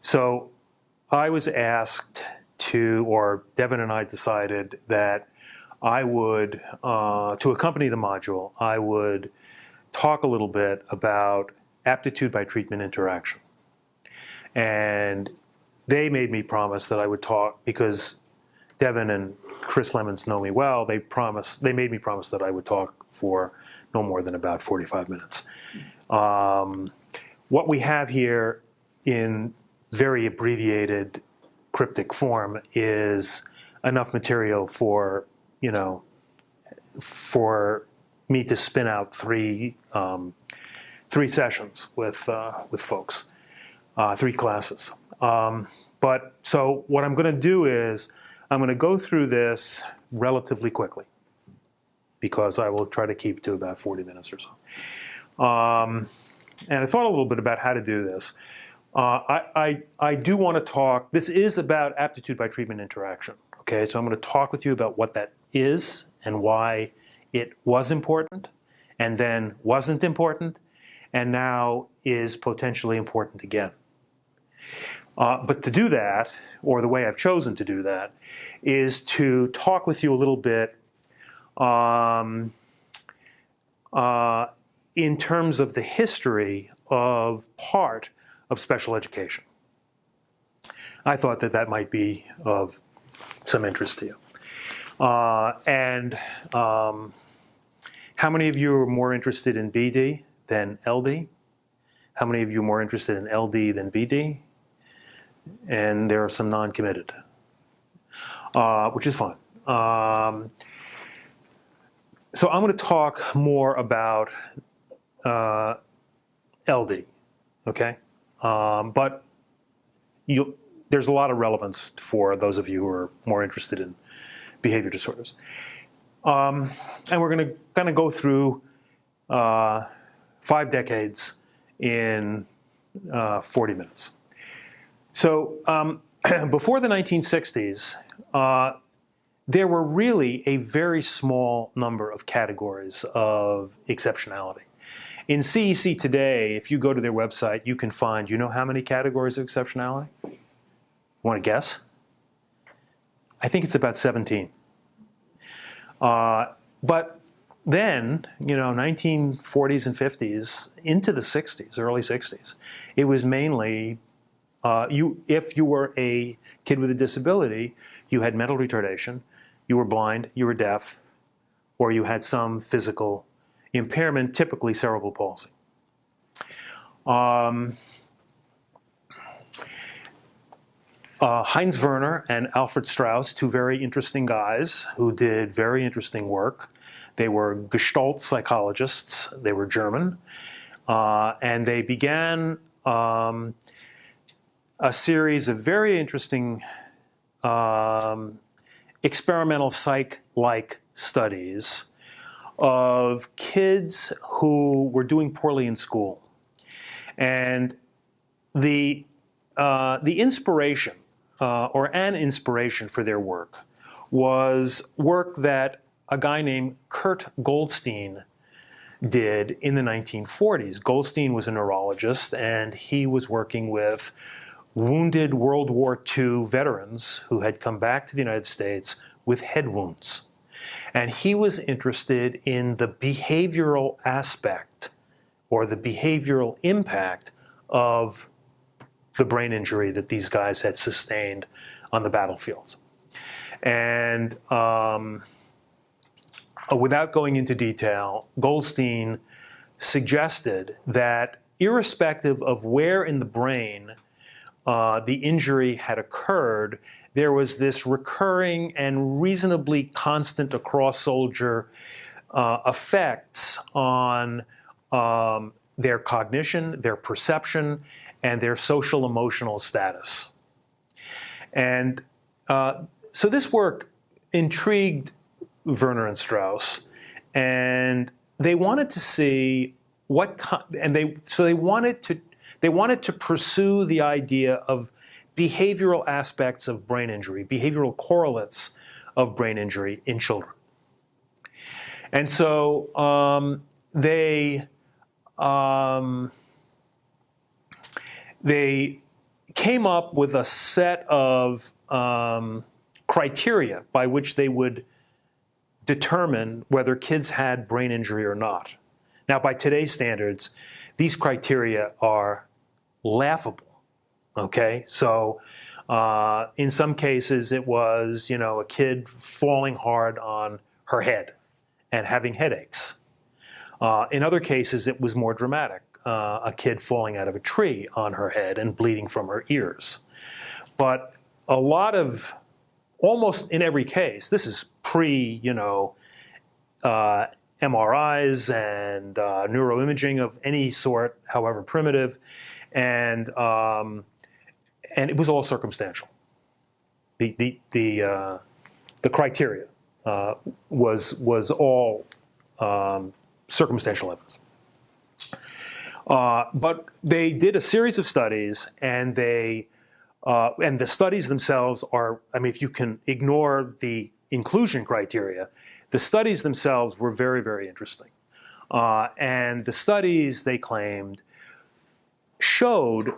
So I was asked to, or Devin and I decided that I would, to accompany the module, I would talk a little bit about aptitude by treatment interaction. And they made me promise that I would talk, because Devin and Chris Lemons know me well, they made me promise that I would talk for no more than about 45 minutes. What we have here in very abbreviated, cryptic form is enough material for, for me to spin out three sessions with folks, 3 classes. But so what I'm going to do is I'm going to go through this relatively quickly, because I will try to keep to about 40 minutes or so. And I thought a little bit about how to do this. I do want to talk, this is about aptitude by treatment interaction, okay? So I'm going to talk with you about what that is and why it was important, and then wasn't important, and now is potentially important again. But to do that, or the way I've chosen to do that, is to talk with you a little bit in terms of the history of part of special education. I thought that that might be of some interest to you. How many of you are more interested in BD than LD? How many of you are more interested in LD than BD? And there are some non-committed, which is fine. So I'm going to talk more about LD, okay? But there's a lot of relevance for those of you who are more interested in behavior disorders. And we're going to kind of go through 5 decades in 40 minutes. So before the 1960s, there were really a very small number of categories of exceptionality. In CEC today, if you go to their website, you can find, you know how many categories of exceptionality? Want to guess? I think it's about 17. But then, 1940s and 50s, into the 60s, early 60s, it was mainly, if you were a kid with a disability, you had mental retardation, you were blind, you were deaf, or you had some physical impairment, typically cerebral palsy. Heinz Werner and Alfred Strauss, 2 very interesting guys who did very interesting work. They were Gestalt psychologists. They were German. And they began a series of very interesting experimental psych-like studies of kids who were doing poorly in school. And the inspiration, or an inspiration for their work, was work that a guy named Kurt Goldstein did in the 1940s. Goldstein was a neurologist, and he was working with wounded World War II veterans who had come back to the United States with head wounds. And he was interested in the behavioral aspect, or the behavioral impact, of the brain injury that these guys had sustained on the battlefields. And without going into detail, Goldstein suggested that irrespective of where in the brain the injury had occurred, there was this recurring and reasonably constant across soldier effects on their cognition, their perception, and their social emotional status. And so this work intrigued Werner and Strauss, and they wanted to see they wanted to pursue the idea of behavioral aspects of brain injury, behavioral correlates of brain injury in children. And so they came up with a set of criteria by which they would determine whether kids had brain injury or not. Now, by today's standards, these criteria are laughable. Okay, so in some cases it was, a kid falling hard on her head and having headaches. In other cases, it was more dramatic. A kid falling out of a tree on her head and bleeding from her ears. But almost in every case, this is pre, MRIs and neuroimaging of any sort, however primitive, and it was all circumstantial. The criteria was all circumstantial evidence. But they did a series of studies, and the studies themselves are, if you can ignore the inclusion criteria, the studies themselves were very, very interesting. And the studies, they claimed, showed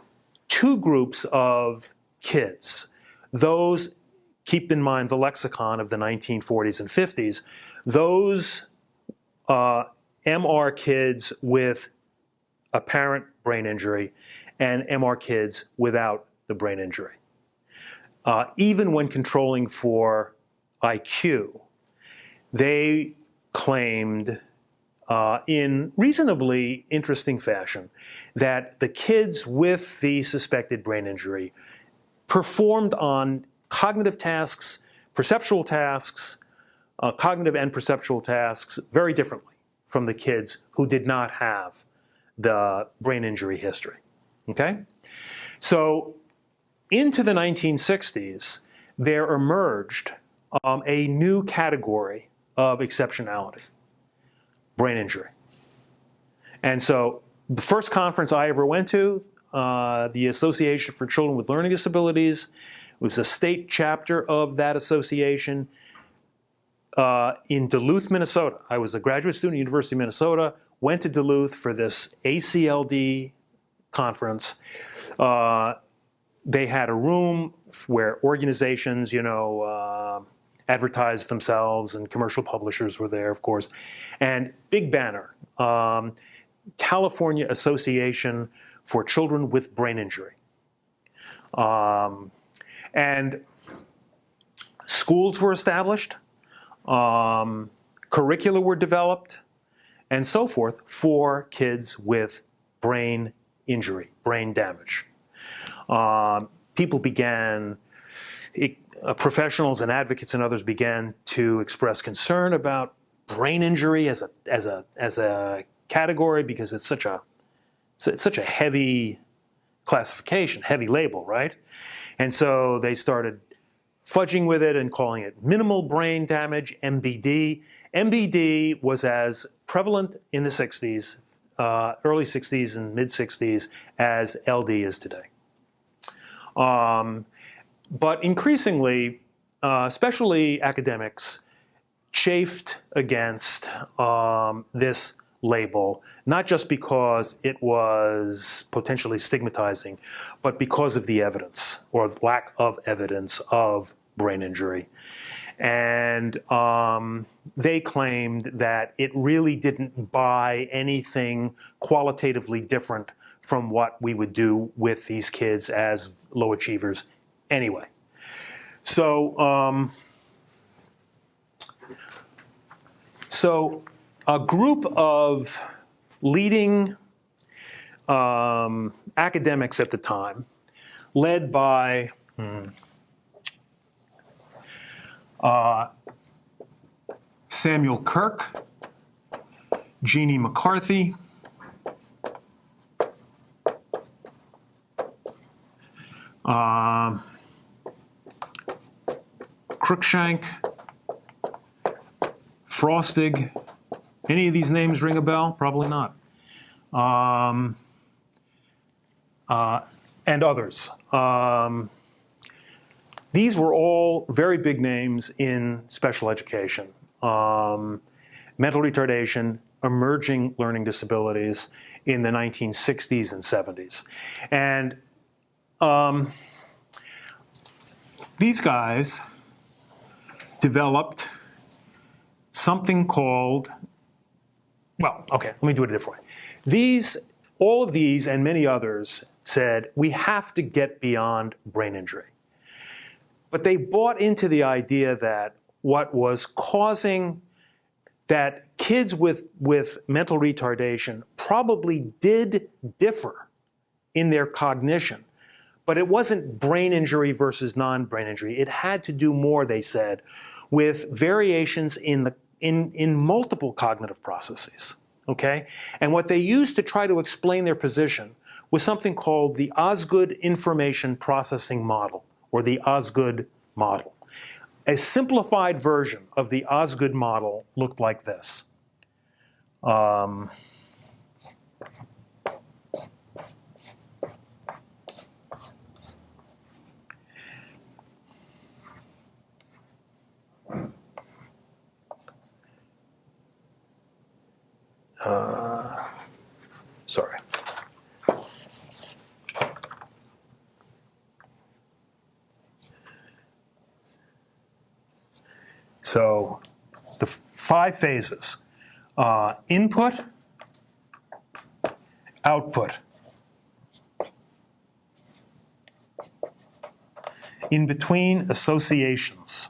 two groups of kids. Those, keep in mind the lexicon of the 1940s and 50s, those MR kids with apparent brain injury and MR kids without the brain injury. Even when controlling for IQ, they claimed in reasonably interesting fashion that the kids with the suspected brain injury performed on cognitive tasks, perceptual tasks, cognitive and perceptual tasks very differently from the kids who did not have the brain injury history. Okay? So into the 1960s, there emerged a new category of exceptionality, brain injury. And so the first conference I ever went to, the Association for Children with Learning Disabilities, was a state chapter of that association in Duluth, Minnesota. I was a graduate student at the University of Minnesota, went to Duluth for this ACLD conference. They had a room where organizations, advertised themselves, and commercial publishers were there, of course. And big banner, California Association for Children with Brain Injury. And schools were established, curricula were developed, and so forth for kids with brain injury, brain damage. People began, professionals and advocates and others began to express concern about brain injury as a category because it's such a heavy classification, heavy label, right? And so they started fudging with it and calling it minimal brain damage, MBD. MBD was as prevalent in the 60s, early 60s and mid 60s as LD is today. But increasingly, especially academics, chafed against this label, not just because it was potentially stigmatizing, but because of the evidence or lack of evidence of brain injury. And they claimed that it really didn't buy anything qualitatively different from what we would do with these kids as low achievers anyway. So, a group of leading academics at the time, led by Samuel Kirk, Jeannie McCarthy, Cruikshank, Frostig. Any of these names ring a bell? Probably not. And others. These were all very big names in special education. Mental retardation, emerging learning disabilities in the 1960s and 70s. And these guys developed something called, well, okay, let me do it a different way. All of these and many others said, we have to get beyond brain injury. But they bought into the idea that what was causing that kids with mental retardation probably did differ in their cognition. But it wasn't brain injury versus non-brain injury. It had to do more, they said, with variations in multiple cognitive processes. Okay? And what they used to try to explain their position was something called the Osgood Information Processing Model, or the Osgood model. A simplified version of the Osgood model looked like this. Sorry. So the 5 phases: input, output, in between associations.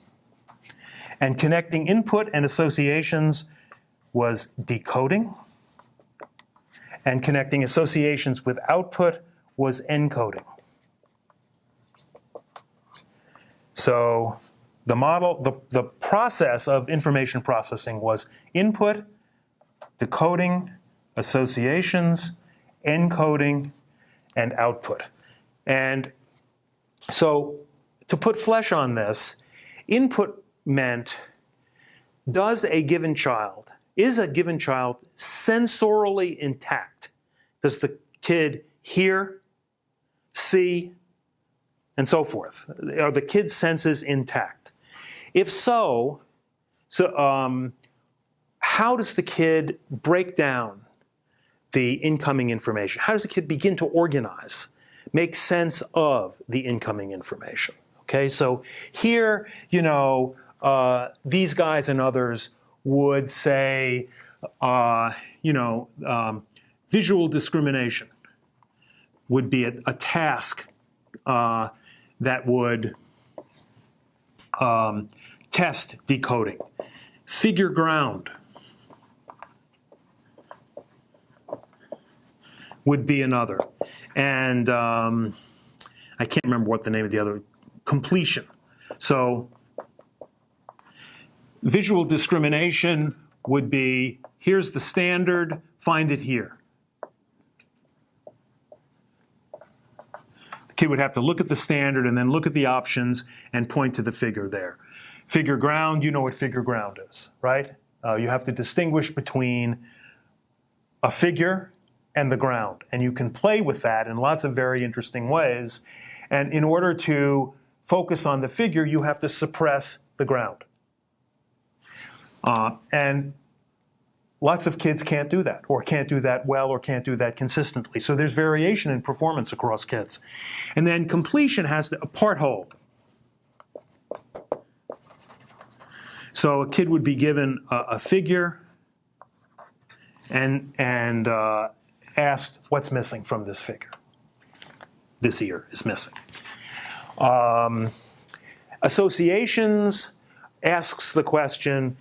And connecting input and associations was decoding, and connecting associations with output was encoding. So the model, the process of information processing was input, decoding, associations, encoding, and output. And so to put flesh on this, input meant, is a given child sensorially intact? Does the kid hear, see, and so forth? Are the kid's senses intact? If so, how does the kid break down the incoming information? How does the kid begin to organize, make sense of the incoming information? Okay, so here, these guys and others would say, visual discrimination would be a task that would test decoding. Figure ground would be another. And I can't remember what the name of the other, completion. So visual discrimination would be, here's the standard, find it here. The kid would have to look at the standard and then look at the options and point to the figure there. Figure ground, you know what figure ground is, right? You have to distinguish between a figure and the ground. And you can play with that in lots of very interesting ways. And in order to focus on the figure, you have to suppress the ground. And lots of kids can't do that, or can't do that well, or can't do that consistently. So there's variation in performance across kids. And then completion has a part whole. So a kid would be given a figure and asked, what's missing from this figure? This ear is missing. Associations asks the question,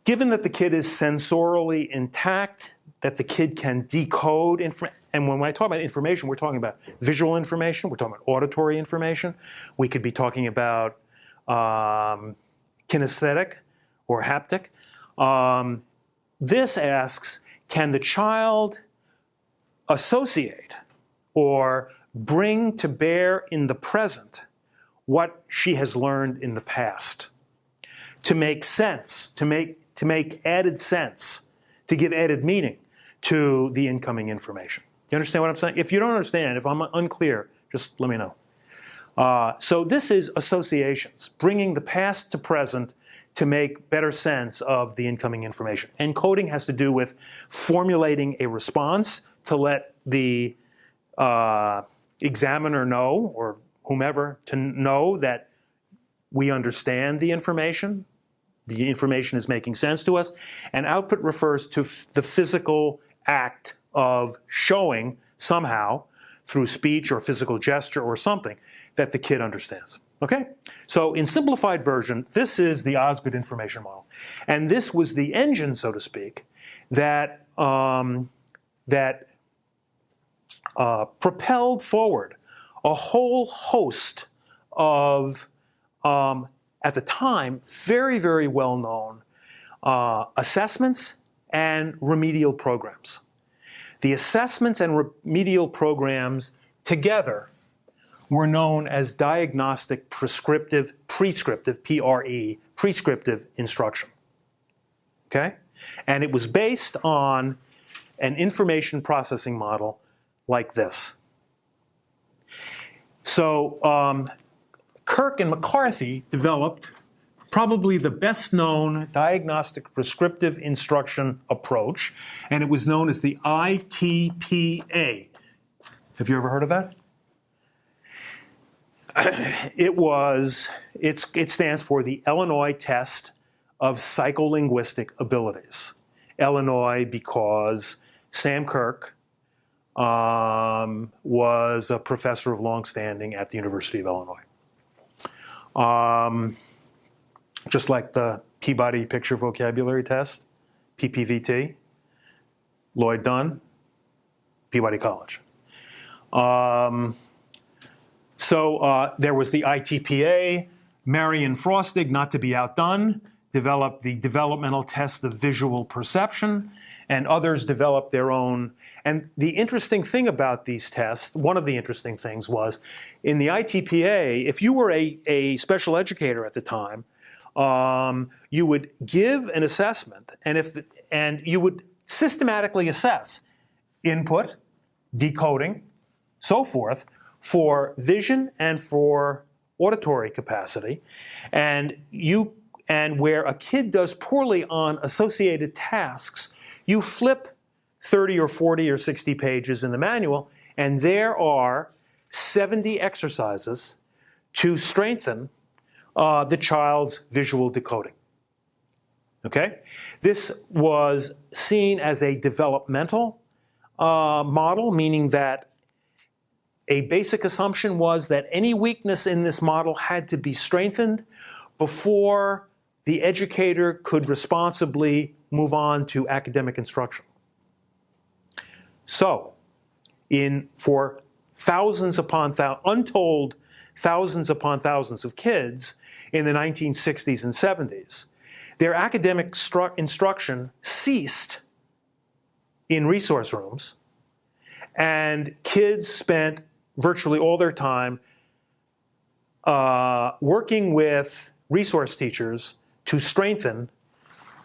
given that the kid is sensorially intact, that the kid can decode and when I talk about information, we're talking about visual information, we're talking about auditory information, we could be talking about kinesthetic or haptic. This asks, can the child associate or bring to bear in the present what she has learned in the past, to make sense, to make added sense, to give added meaning to the incoming information. You understand what I'm saying? If you don't understand, if I'm unclear, just let me know. So this is associations, bringing the past to present to make better sense of the incoming information. Encoding has to do with formulating a response to let the examiner know, or whomever, to know that we understand the information is making sense to us, and output refers to the physical act of showing somehow, through speech or physical gesture or something, that the kid understands. Okay? So in simplified version, this is the Osgood information model. And this was the engine, so to speak, that, propelled forward a whole host of, at the time, very, very well-known assessments and remedial programs. The assessments and remedial programs together were known as diagnostic prescriptive, P-R-E, prescriptive instruction. Okay? And it was based on an information processing model like this. So Kirk and McCarthy developed probably the best known diagnostic prescriptive instruction approach, and it was known as the ITPA. Have you ever heard of that? It stands for the Illinois Test of Psycholinguistic Abilities. Illinois because Sam Kirk was a professor of longstanding at the University of Illinois. Just like the Peabody Picture Vocabulary Test, PPVT, Lloyd Dunn, Peabody College. So there was the ITPA. Marion Frostig, not to be outdone, developed the developmental test of visual perception, and others developed their own. And the interesting thing about these tests, one of the interesting things was, in the ITPA, if you were a special educator at the time, you would give an assessment, and you would systematically assess input, decoding, so forth, for vision and for auditory capacity, and where a kid does poorly on associated tasks, you flip 30 or 40 or 60 pages in the manual, and there are 70 exercises to strengthen the child's visual decoding. Okay? This was seen as a developmental model, meaning that a basic assumption was that any weakness in this model had to be strengthened before the educator could responsibly move on to academic instruction. So, for thousands upon untold thousands upon thousands of kids in the 1960s and 70s, their academic instruction ceased in resource rooms, and kids spent virtually all their time working with resource teachers to strengthen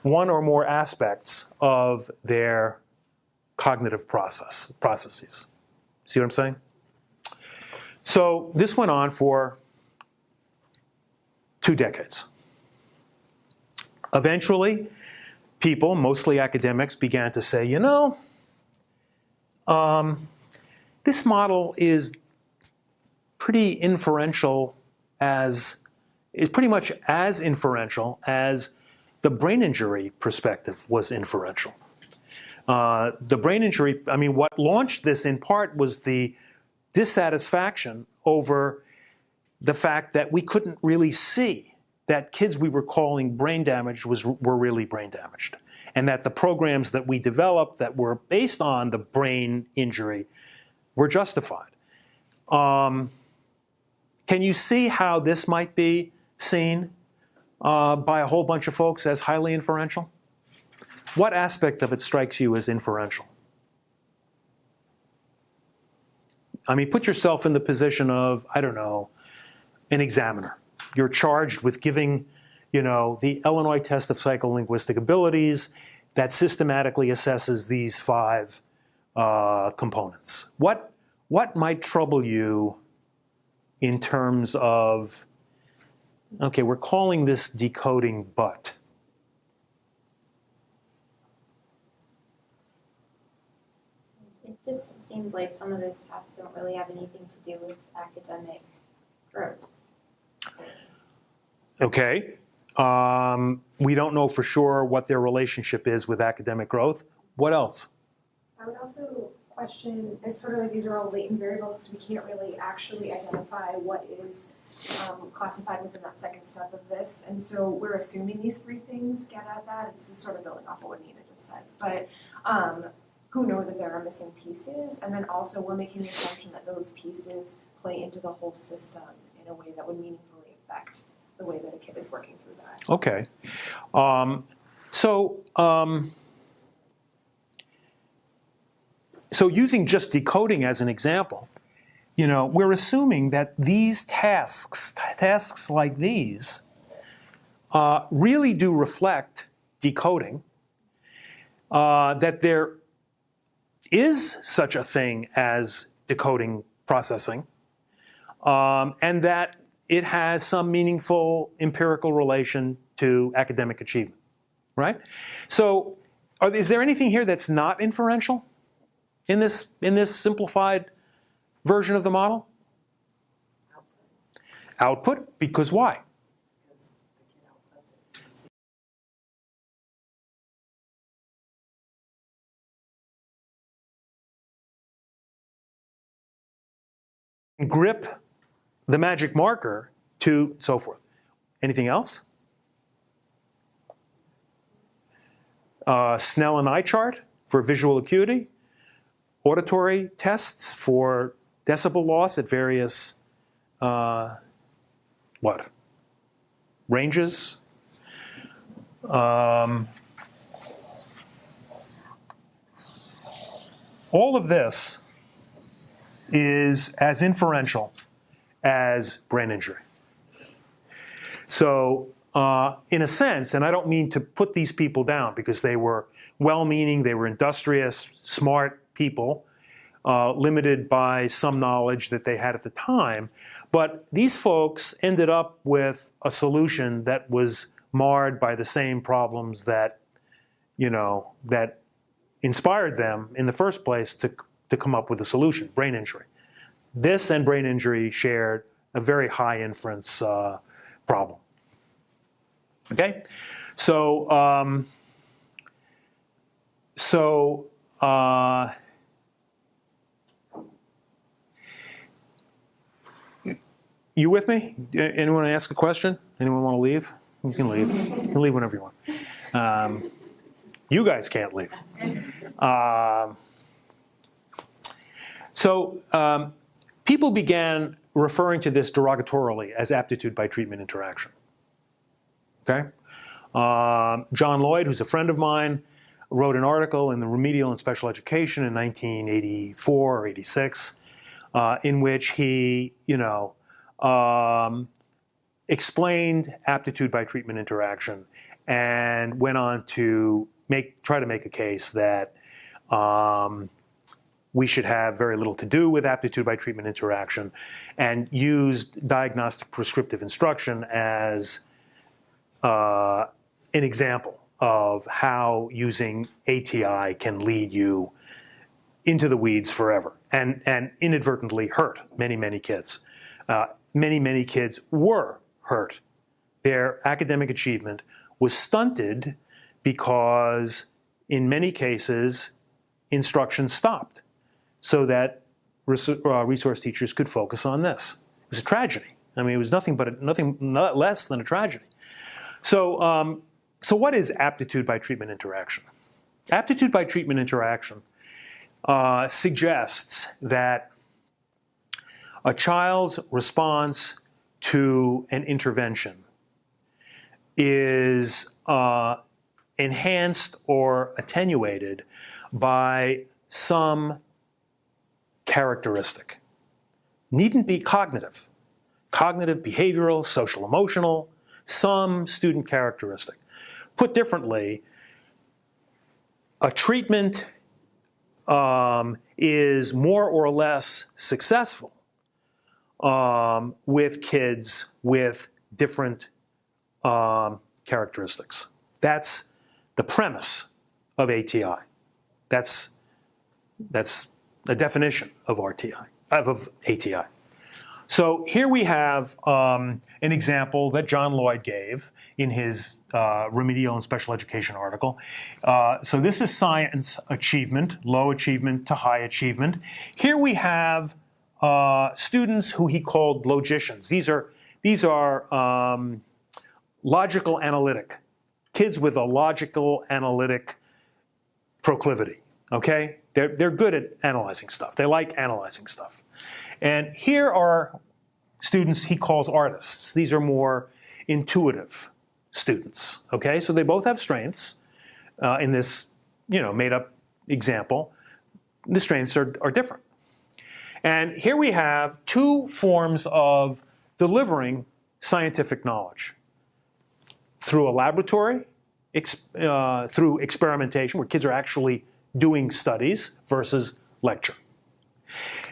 one or more aspects of their cognitive processes. See what I'm saying? So this went on for 2 decades. Eventually, people, mostly academics, began to say, you know, this model is pretty inferential is pretty much as inferential as the brain injury perspective was inferential. The brain injury, I mean, what launched this in part was the dissatisfaction over the fact that we couldn't really see that kids we were calling brain damaged were really brain damaged, and that the programs that we developed that were based on the brain injury were justified. Can you see how this might be seen by a whole bunch of folks as highly inferential? What aspect of it strikes you as inferential? I mean, put yourself in the position of, I don't know, an examiner. You're charged with giving, the Illinois Test of Psycholinguistic Abilities that systematically assesses these 5 components. What might trouble you in terms of, okay, we're calling this decoding, but. just seems like some of those tests don't really have anything to do with academic growth. Okay. We don't know for sure what their relationship is with academic growth. What else? I would also question, it's sort of like these are all latent variables because we can't really actually identify what is classified within that second step of this. And so we're assuming these three things get at that. It's sort of building off of what Nina just said. But who knows if there are missing pieces? And then also we're making the assumption that those pieces play into the whole system in a way that would meaningfully affect the way that a kid is working through that. Okay. So using just decoding as an example, we're assuming that these tasks like these, really do reflect decoding, that there is such a thing as decoding processing, and that it has some meaningful empirical relation to academic achievement, right? So is there anything here that's not inferential in this simplified version of the model? Output, because why? Grip the magic marker to so forth. Anything else? Snell and eye chart for visual acuity. Auditory tests for decibel loss at various ranges. All of this is as inferential as brain injury. So in a sense, and I don't mean to put these people down because they were well-meaning, they were industrious, smart people, limited by some knowledge that they had at the time, but these folks ended up with a solution that was marred by the same problems that, that inspired them in the first place to come up with a solution, brain injury. This and brain injury shared a very high inference problem. Okay, so you with me? Anyone want to ask a question? Anyone want to leave? You can leave. You can leave whenever you want. You guys can't leave. People began referring to this derogatorily as aptitude by treatment interaction. Okay? John Lloyd, who's a friend of mine, wrote an article in the Remedial and Special Education in 1984 or 86, in which he, explained aptitude by treatment interaction and went on to try to make a case that we should have very little to do with aptitude by treatment interaction, and used diagnostic prescriptive instruction as an example of how using ATI can lead you into the weeds forever and inadvertently hurt many, many kids. Many kids were hurt. Their academic achievement was stunted because, in many cases, instruction stopped so that resource teachers could focus on this. It was a tragedy. I mean, it was nothing less than a tragedy. So what is aptitude by treatment interaction? Aptitude by treatment interaction suggests that a child's response to an intervention is enhanced or attenuated by some characteristic. Needn't be cognitive, behavioral, social, emotional, some student characteristic. Put differently, a treatment is more or less successful with kids with different characteristics. That's the premise of ATI. That's a definition of ATI. So here we have an example that John Lloyd gave in his remedial and special education article. So this is science achievement, low achievement to high achievement. Here we have students who he called logicians. These are logical analytic, kids with a logical analytic proclivity, okay? They're good at analyzing stuff. They like analyzing stuff. And here are students he calls artists. These are more intuitive students, okay? So they both have strengths in this, made-up example. The strengths are different. And here we have two forms of delivering scientific knowledge. Through a laboratory, through experimentation, where kids are actually doing studies, versus lecture.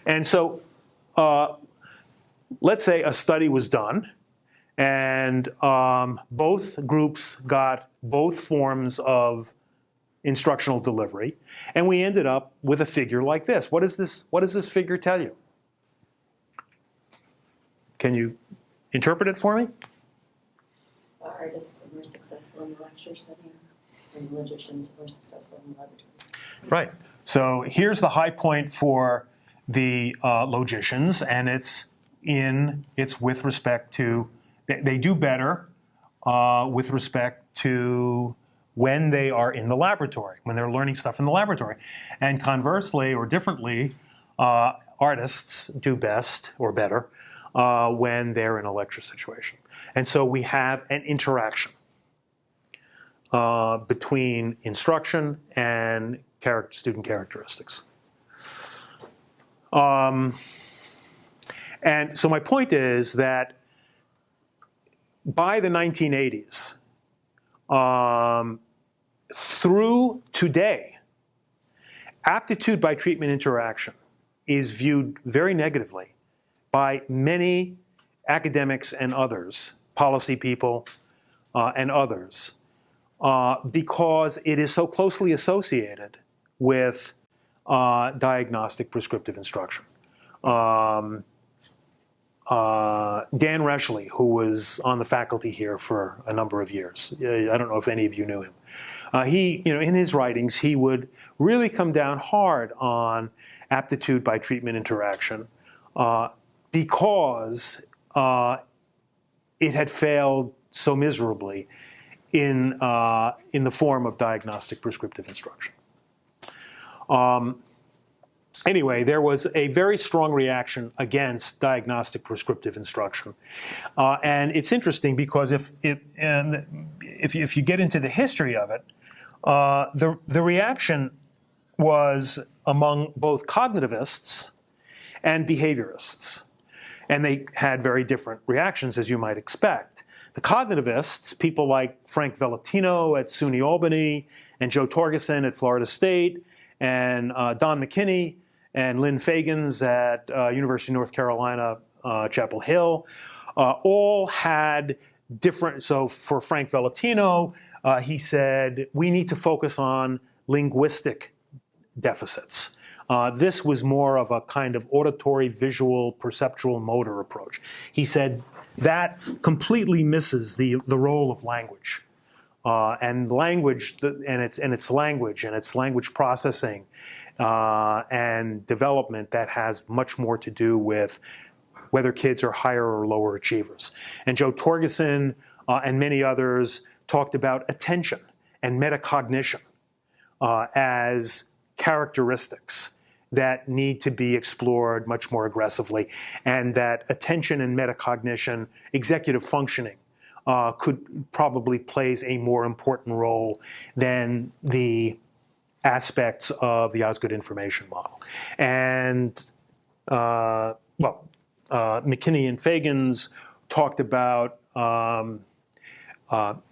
And so let's say a study was done, and both groups got both forms of instructional delivery, and we ended up with a figure like this. What does this figure tell you? Can you interpret it for me? The artists were successful in the lecture setting, and the logicians were successful in the laboratory. Right. So here's the high point for the logicians, and it's with respect to, they do better with respect to when they are in the laboratory, when they're learning stuff in the laboratory. And conversely, or differently, artists do best or better when they're in a lecture situation. And so we have an interaction between instruction and student characteristics. And so my point is that by the 1980s, through today, aptitude by treatment interaction is viewed very negatively by many academics and others, policy people and others, because it is so closely associated with diagnostic prescriptive instruction. Dan Reschly, who was on the faculty here for a number of years, I don't know if any of you knew him. He, in his writings, he would really come down hard on aptitude by treatment interaction because it had failed so miserably in the form of diagnostic prescriptive instruction. Anyway, there was a very strong reaction against diagnostic prescriptive instruction. And it's interesting because if you get into the history of it, the reaction was among both cognitivists and behaviorists. And they had very different reactions, as you might expect. The cognitivists, people like Frank Valentino at SUNY Albany, and Joe Torgeson at Florida State, and Don McKinney, and Lynn Fagans at University of North Carolina, Chapel Hill, all had different, so for Frank Valentino, he said, we need to focus on linguistic deficits. This was more of a kind of auditory, visual, perceptual, motor approach. He said that completely misses the role of language. And language, and its language processing and development that has much more to do with whether kids are higher or lower achievers. And Joe Torgeson and many others talked about attention and metacognition as characteristics that need to be explored much more aggressively, and that attention and metacognition, executive functioning, could probably plays a more important role than the aspects of the Osgood information model. And, McKinney and Fagans talked about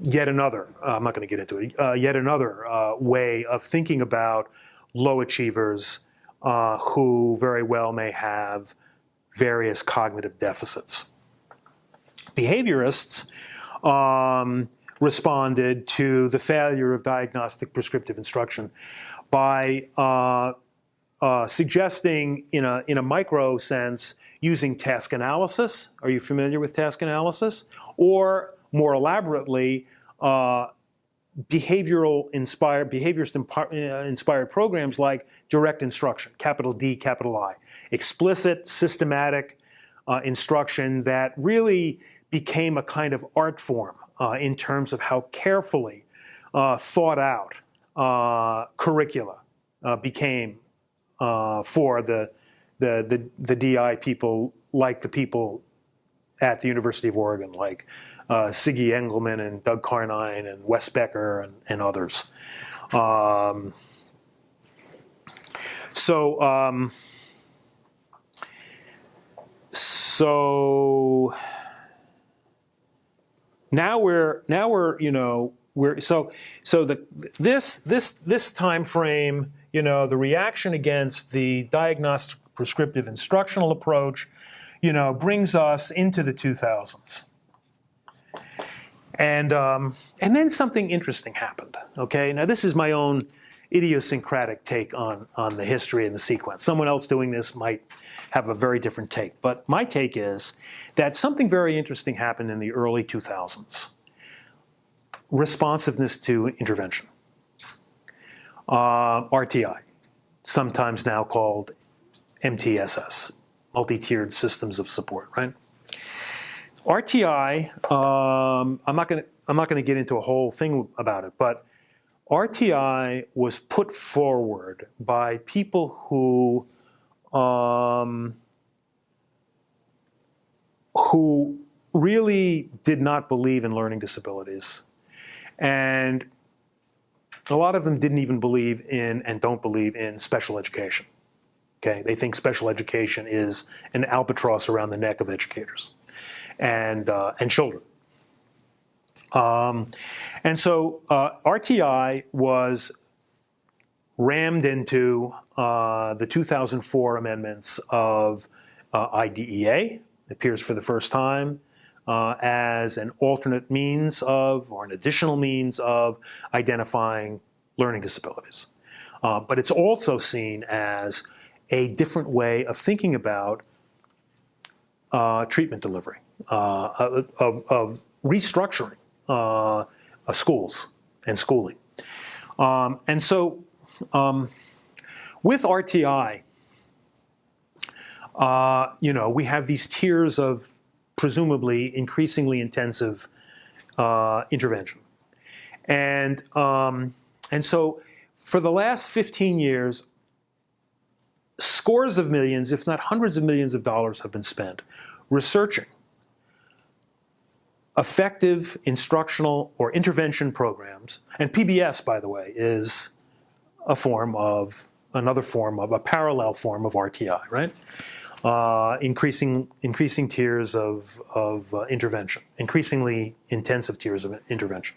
yet another, I'm not going to get into it, yet another way of thinking about low achievers who very well may have various cognitive deficits. Behaviorists responded to the failure of diagnostic prescriptive instruction by suggesting in a micro sense using task analysis. Are you familiar with task analysis? Or more elaborately, behaviorist-inspired programs like direct instruction, capital D, capital I. Explicit, systematic instruction that really became a kind of art form in terms of how carefully thought out curricula became for the DI people, like the people at the University of Oregon, like Siggy Engelman and Doug Carnine and Wes Becker and others. So now we're this time frame, the reaction against the diagnostic prescriptive instructional approach, brings us into the 2000s. And then something interesting happened, okay? Now this is my own idiosyncratic take on the history and the sequence. Someone else doing this might have a very different take. But my take is that something very interesting happened in the early 2000s. Responsiveness to intervention. RTI, sometimes now called MTSS, multi-tiered systems of support, right? RTI, I'm not going to get into a whole thing about it, but RTI was put forward by people who really did not believe in learning disabilities, and a lot of them didn't even believe in and don't believe in special education. Okay, they think special education is an albatross around the neck of educators and children. And so RTI was rammed into the 2004 amendments of IDEA. It appears for the first time as an alternate means of, or an additional means of, identifying learning disabilities. But it's also seen as a different way of thinking about treatment delivery, of restructuring schools and schooling. And so with RTI, we have these tiers of presumably increasingly intensive intervention. And so for the last 15 years, scores of millions, if not hundreds of millions of dollars have been spent researching effective instructional or intervention programs. And PBS, by the way, is a parallel form of RTI, right? Increasing tiers of intervention, increasingly intensive tiers of intervention.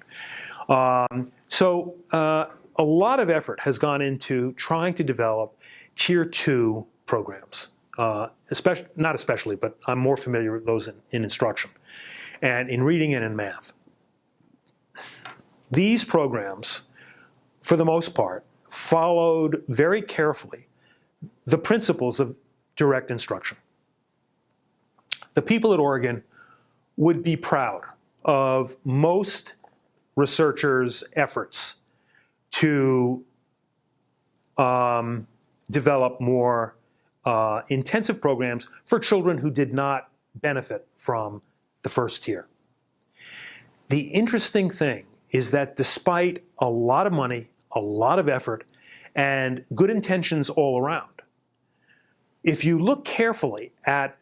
So a lot of effort has gone into trying to develop Tier 2 programs, not especially, but I'm more familiar with those in instruction and in reading and in math. These programs, for the most part, followed very carefully the principles of direct instruction. The people at Oregon would be proud of most researchers' efforts to develop more intensive programs for children who did not benefit from the first tier. The interesting thing is that despite a lot of money, a lot of effort, and good intentions all around, if you look carefully at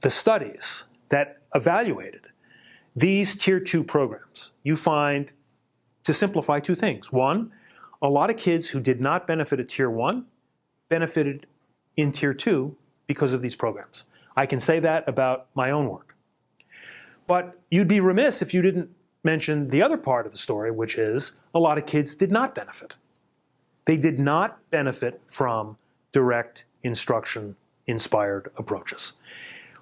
the studies that evaluated these Tier 2 programs, you find, to simplify, two things. One, a lot of kids who did not benefit at Tier 1 benefited in Tier 2 because of these programs. I can say that about my own work. But you'd be remiss if you didn't mention the other part of the story, which is a lot of kids did not benefit. They did not benefit from direct instruction-inspired approaches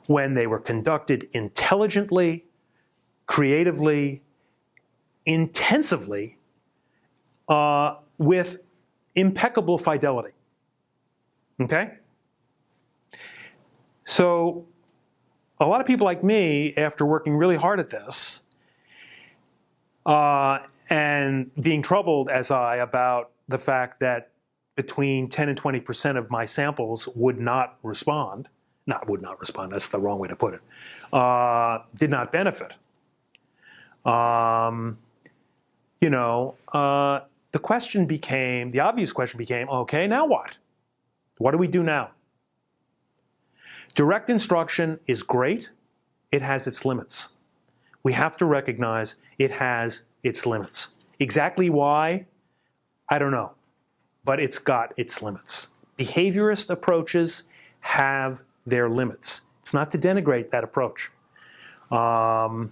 when they were conducted intelligently, creatively, intensively, with impeccable fidelity. Okay? So a lot of people like me, after working really hard at this, and being troubled as about the fact that between 10 and 20% of my samples would not respond, that's the wrong way to put it, did not benefit. The obvious question became, okay, now what? What do we do now? Direct instruction is great. It has its limits. We have to recognize it has its limits. Exactly why? I don't know. But it's got its limits. Behaviorist approaches have their limits. It's not to denigrate that approach. But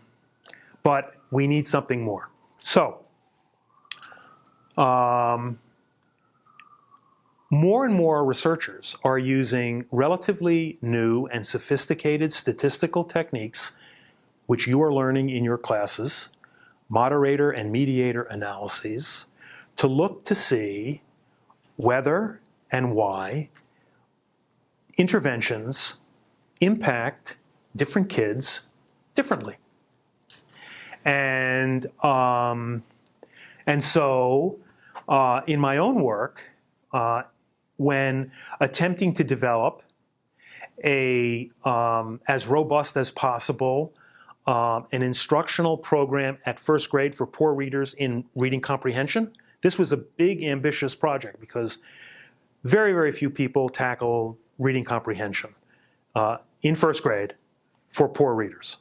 we need something more. So, more and more researchers are using relatively new and sophisticated statistical techniques, which you are learning in your classes, moderator and mediator analyses, to look to see whether and why interventions impact different kids differently. And so in my own work, when attempting to develop as robust as possible an instructional program at first grade for poor readers in reading comprehension, this was a big, ambitious project because very, very few people tackle reading comprehension in first grade for poor readers.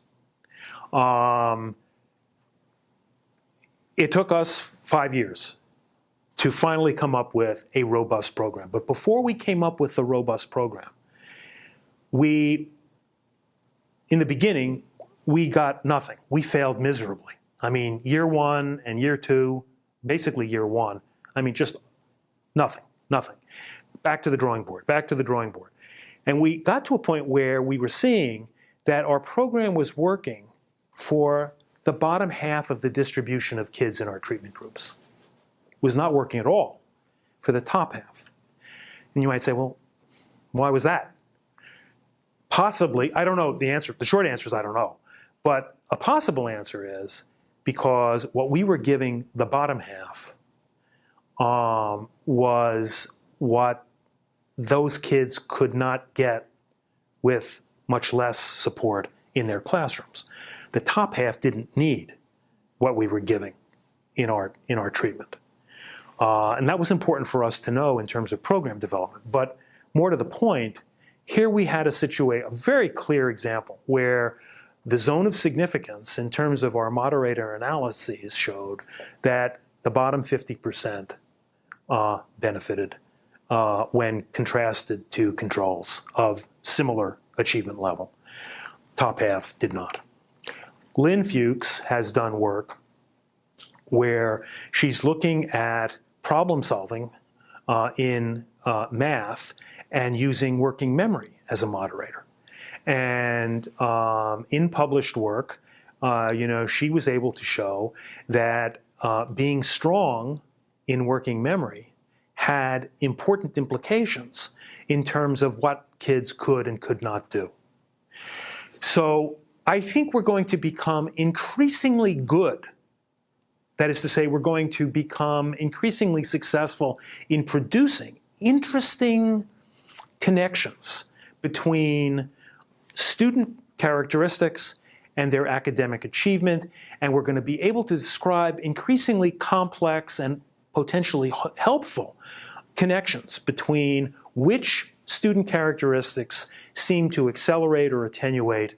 It took us 5 years to finally come up with a robust program. But before we came up with the robust program, in the beginning, we got nothing. We failed miserably. I mean, year one and year two, basically year one, I mean, just nothing. Back to the drawing board. And we got to a point where we were seeing that our program was working for the bottom half of the distribution of kids in our treatment groups. It was not working at all for the top half. And you might say, well, why was that? Possibly, I don't know the answer. The short answer is I don't know. But a possible answer is because what we were giving the bottom half was what those kids could not get with much less support in their classrooms. The top half didn't need what we were giving in our treatment. And that was important for us to know in terms of program development. But more to the point, here we had a very clear example where the zone of significance in terms of our moderator analyses showed that the bottom 50% benefited when contrasted to controls of similar achievement level. Top half did not. Lynn Fuchs has done work where she's looking at problem solving in math and using working memory as a moderator. And in published work, she was able to show that being strong in working memory had important implications in terms of what kids could and could not do. So I think we're going to become increasingly good. That is to say, we're going to become increasingly successful in producing interesting connections between student characteristics and their academic achievement, and we're going to be able to describe increasingly complex and potentially helpful connections between which student characteristics seem to accelerate or attenuate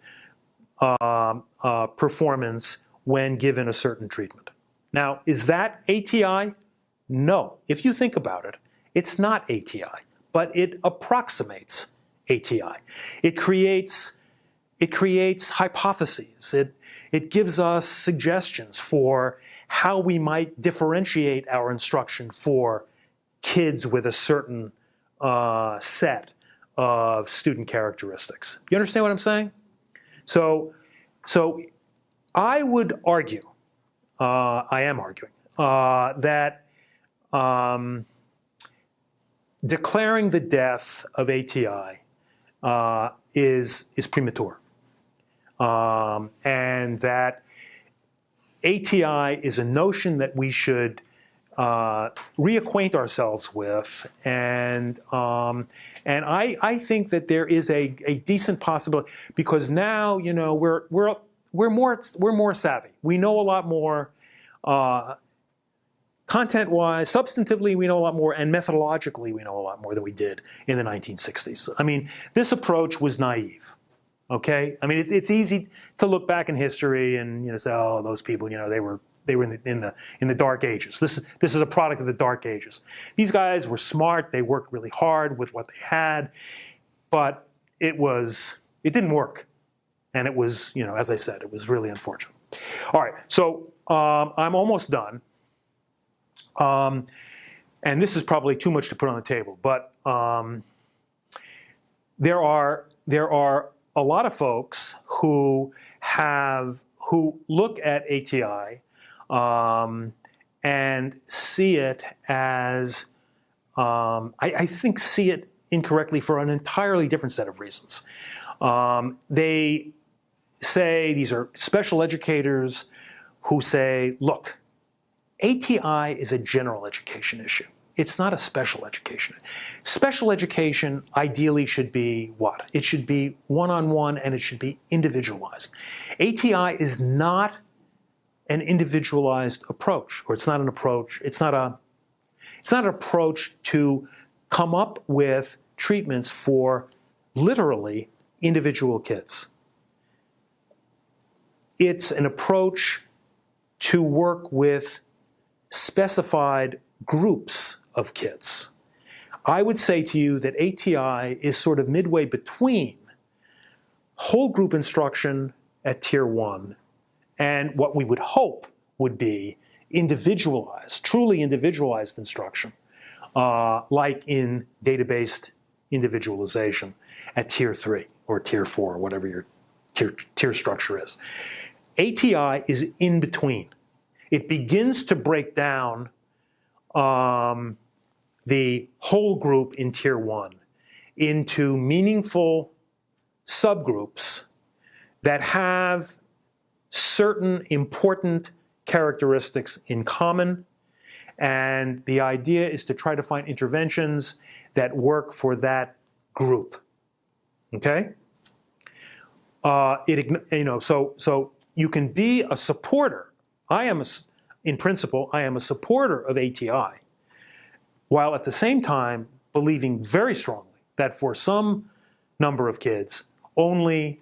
performance when given a certain treatment. Now, is that ATI? No. If you think about it, it's not ATI, but it approximates ATI. It creates hypotheses. It gives us suggestions for how we might differentiate our instruction for kids with a certain set of student characteristics. You understand what I'm saying? So I would argue, I am arguing, that declaring the death of ATI is premature, and that ATI is a notion that we should reacquaint ourselves with, and I think that there is a decent possibility, because now we're more savvy. We know a lot more. Content-wise, substantively, we know a lot more, and methodologically, we know a lot more than we did in the 1960s. I mean, this approach was naive. Okay, I mean, it's easy to look back in history and say, oh, those people, they were in the dark ages. This is a product of the dark ages. These guys were smart. They worked really hard with what they had, but it didn't work, and it was, as I said, it was really unfortunate. All right, so I'm almost done. And this is probably too much to put on the table, but there are a lot of folks who look at ATI and see it as I think see it incorrectly for an entirely different set of reasons. They say, these are special educators who say, look, ATI is a general education issue. It's not a special education. Special education ideally should be what? It should be one-on-one, and it should be individualized. ATI is not an individualized approach, or it's not an approach. It's not an approach to come up with treatments for literally individual kids. It's an approach to work with specified groups of kids. I would say to you that ATI is sort of midway between whole group instruction at Tier 1 and what we would hope would be individualized, truly individualized instruction, like in data-based individualization at Tier 3 or Tier 4, whatever your tier structure is. ATI is in between. It begins to break down the whole group in Tier 1 into meaningful subgroups that have certain important characteristics in common, and the idea is to try to find interventions that work for that group. Okay? So you can be a supporter. In principle, I am a supporter of ATI, while at the same time believing very strongly that for some number of kids, only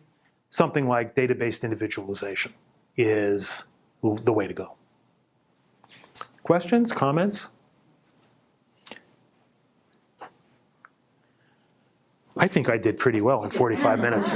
something like data-based individualization is the way to go. Questions, comments? I think I did pretty well in 45 minutes.